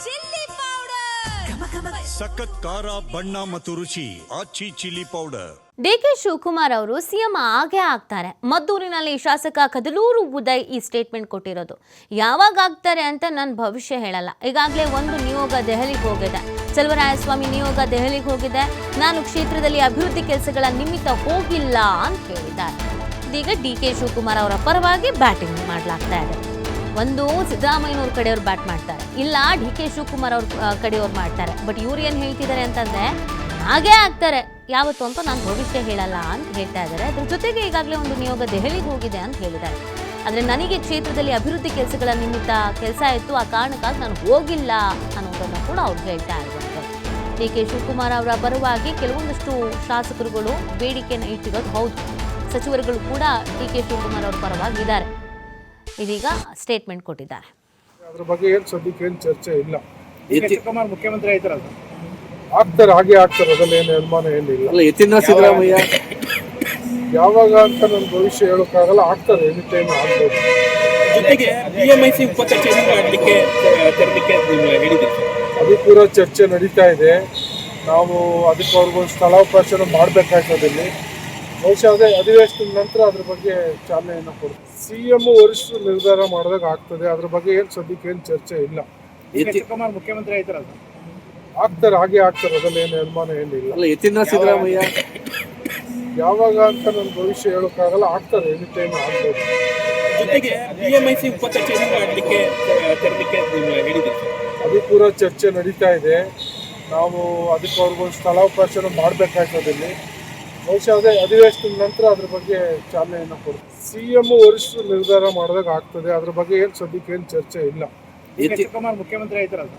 Chilli powder, ಸಖತ್ ಖಾರ ಬಣ್ಣ ಮತ್ತು ರುಚಿ ಆಚಿ ಚಿಲ್ಲಿ ಪೌಡರ್. ಡಿಕೆ ಶಿವಕುಮಾರ್ ಅವರು ಸಿಎಂ ಆಗೇ ಆಗ್ತಾರೆ. ಮದ್ದೂರಿನಲ್ಲಿ ಶಾಸಕ ಕದಲೂರು ಉದಯ್ ಈ ಸ್ಟೇಟ್ಮೆಂಟ್ ಕೊಟ್ಟಿರೋದು. ಯಾವಾಗ ಆಗ್ತಾರೆ ಅಂತ ನಾನು ಭವಿಷ್ಯ ಹೇಳಲ್ಲ. ಈಗಾಗಲೇ ಒಂದು ನಿಯೋಗ ದೆಹಲಿಗೆ ಹೋಗಿದೆ. ಚಲುವರಾಯಸ್ವಾಮಿ ನಿಯೋಗ ದೆಹಲಿಗೆ ಹೋಗಿದೆ. ನಾನು ಕ್ಷೇತ್ರದಲ್ಲಿ ಅಭಿವೃದ್ಧಿ ಕೆಲಸಗಳ ನಿಮಿತ್ತ ಹೋಗಿಲ್ಲ ಅಂತ ಹೇಳಿದ್ದಾರೆ. ಇದೀಗ ಡಿಕೆ ಶಿವಕುಮಾರ್ ಅವರ ಪರವಾಗಿ ಬ್ಯಾಟಿಂಗ್ ಮಾಡಲಾಗ್ತಾ ಇದೆ. ಒಂದು ಸಿದ್ದರಾಮಯ್ಯನವ್ರ ಕಡೆಯವ್ರು ಬ್ಯಾಟ್ ಮಾಡ್ತಾರೆ, ಇಲ್ಲ ಡಿಕೆ ಶಿವಕುಮಾರ್ ಅವ್ರ ಕಡೆಯವ್ರು ಮಾಡ್ತಾರೆ. ಬಟ್ ಇವ್ರು ಏನು ಹೇಳ್ತಿದ್ದಾರೆ ಅಂತಂದ್ರೆ ಹಾಗೇ ಆಗ್ತಾರೆ ಯಾವತ್ತು ಅಂತ ನಾನು ಭವಿಷ್ಯ ಹೇಳಲ್ಲ ಅಂತ ಹೇಳ್ತಾ ಇದ್ದಾರೆ. ಅದ್ರ ಜೊತೆಗೆ ಈಗಾಗಲೇ ಒಂದು ನಿಯೋಗ ದೆಹಲಿಗೆ ಹೋಗಿದೆ ಅಂತ ಹೇಳಿದ್ದಾರೆ. ಆದರೆ ನನಗೆ ಕ್ಷೇತ್ರದಲ್ಲಿ ಅಭಿವೃದ್ಧಿ ಕೆಲಸಗಳ ನಿಮಿತ್ತ ಕೆಲಸ ಇತ್ತು, ಆ ಕಾರಣಕ್ಕಾಗಿ ನಾನು ಹೋಗಿಲ್ಲ ಅನ್ನೋದನ್ನು ಕೂಡ ಅವ್ರು ಹೇಳ್ತಾ ಇರುವಂಥದ್ದು. ಡಿ ಕೆ ಶಿವಕುಮಾರ್ ಅವರ ಪರವಾಗಿ ಕೆಲವೊಂದಷ್ಟು ಶಾಸಕರುಗಳು ಬೇಡಿಕೆಯನ್ನು ಇಟ್ಟಿರೋದು ಹೌದು. ಸಚಿವರುಗಳು ಕೂಡ ಡಿ ಕೆ ಶಿವಕುಮಾರ್ ಅವರ ಪರವಾಗಿದ್ದಾರೆ. ಇದೀಗ ಸ್ಟೇಟ್ಮೆಂಟ್ ಕೊಟ್ಟಿದ್ದಾರೆ. ಅದ್ರ ಬಗ್ಗೆ ಏನು ಸದ್ಯಕ್ಕೆ ಏನು ಚರ್ಚೆ ಇಲ್ಲ. ಶಿವಕುಮಾರ್ ಮುಖ್ಯಮಂತ್ರಿ ಆಯ್ತಾರಲ್ಲ, ಆಗ್ತಾರೆ, ಹಾಗೆ ಆಗ್ತಾರೆ, ಅದ್ರಲ್ಲಿ ಏನು ಅನುಮಾನ ಏನಿಲ್ಲ. ಅಲ್ಲ ಯತೀಂದ್ರ ಸಿದ್ದರಾಮಯ್ಯ ಯಾವಾಗ ಅಂತ ನನ್ನ ಭವಿಷ್ಯ ಹೇಳೋಕ್ಕಾಗಲ್ಲ, ಆಗ್ತಾರೆ, ಎನಿ ಟೈಮ್ ಆಗ್ಬೋದು. ಜೊತೆಗೆ BMIC ಉಪಕಚೇರಿ ಮಾಡಲಿಕ್ಕೆ ಹೇಳಿದ್ದೀವಿ. ಅದು ಕೂಡ ಚರ್ಚೆ ನಡೀತಾ ಇದೆ. ನಾವು ಅದಕ್ಕೆ ಅವ್ರಿಗೊಂದು ಸ್ಥಳಾವಕಾಶನ ಮಾಡಬೇಕಾಗ್ತದಲ್ಲಿ ಬಹುಶಃ ಅದೇ ಅಧಿವೇಶನದ ನಂತರ ಅದ್ರ ಬಗ್ಗೆ ಚಾಲನೆಯನ್ನು ಕೊಡ್ತೀವಿ. CM ವರಿಷ್ಠರು ನಿರ್ಧಾರ ಮಾಡಿದಾಗ ಆಗ್ತದೆ. ಅದ್ರ ಬಗ್ಗೆ ಏನು ಸದ್ಯಕ್ಕೆ ಏನು ಚರ್ಚೆ ಇಲ್ಲ. ಶಿವಕುಮಾರ್ ಮುಖ್ಯಮಂತ್ರಿ ಆಯ್ತಾರಲ್ಲ, ಆಗ್ತಾರೆ, ಹಾಗೆ ಆಗ್ತಾರೆ, ಅದ್ರಲ್ಲಿ ಏನು ಅನುಮಾನ ಏನಿಲ್ಲ. ಅಲ್ಲ ಯತೀಂದ್ರ ಸಿದ್ದರಾಮಯ್ಯ ಯಾವಾಗ ಅಂತ ನನ್ನ ಭವಿಷ್ಯ ಹೇಳೋಕ್ಕಾಗಲ್ಲ, ಆಗ್ತಾರೆ, ಎನಿ ಟೈಮ್ ಆಗ್ಬೋದು. ಜೊತೆಗೆ BMIC ಉಪಕಚೇರಿ ಮಾಡಲಿಕ್ಕೆ ಹೇಳಿದ್ದೀವಿ. ಅದು ಕೂಡ ಚರ್ಚೆ ನಡೀತಾ ಇದೆ. ನಾವು ಅದಕ್ಕೆ ಅವ್ರಿಗೊಂದು ಸ್ಥಳಾವಕಾಶನ ಮಾಡಬೇಕಾಗ್ತದಲ್ಲಿ ಬಹುಶಃ ಅದೇ ಅಧಿವೇಶನದ ನಂತರ ಅದ್ರ ಬಗ್ಗೆ ಚಾಲನೆಯನ್ನು ಕೊಡ್ತೀವಿ. CM ವರಿಷ್ಠರು ನಿರ್ಧಾರ ಮಾಡಿದಾಗ ಆಗ್ತದೆ. ಅದ್ರ ಬಗ್ಗೆ ಏನು ಸದ್ಯಕ್ಕೆ ಏನು ಚರ್ಚೆ ಇಲ್ಲ. ಶಿವಕುಮಾರ್ ಮುಖ್ಯಮಂತ್ರಿ ಆಯ್ತಾರಲ್ಲ,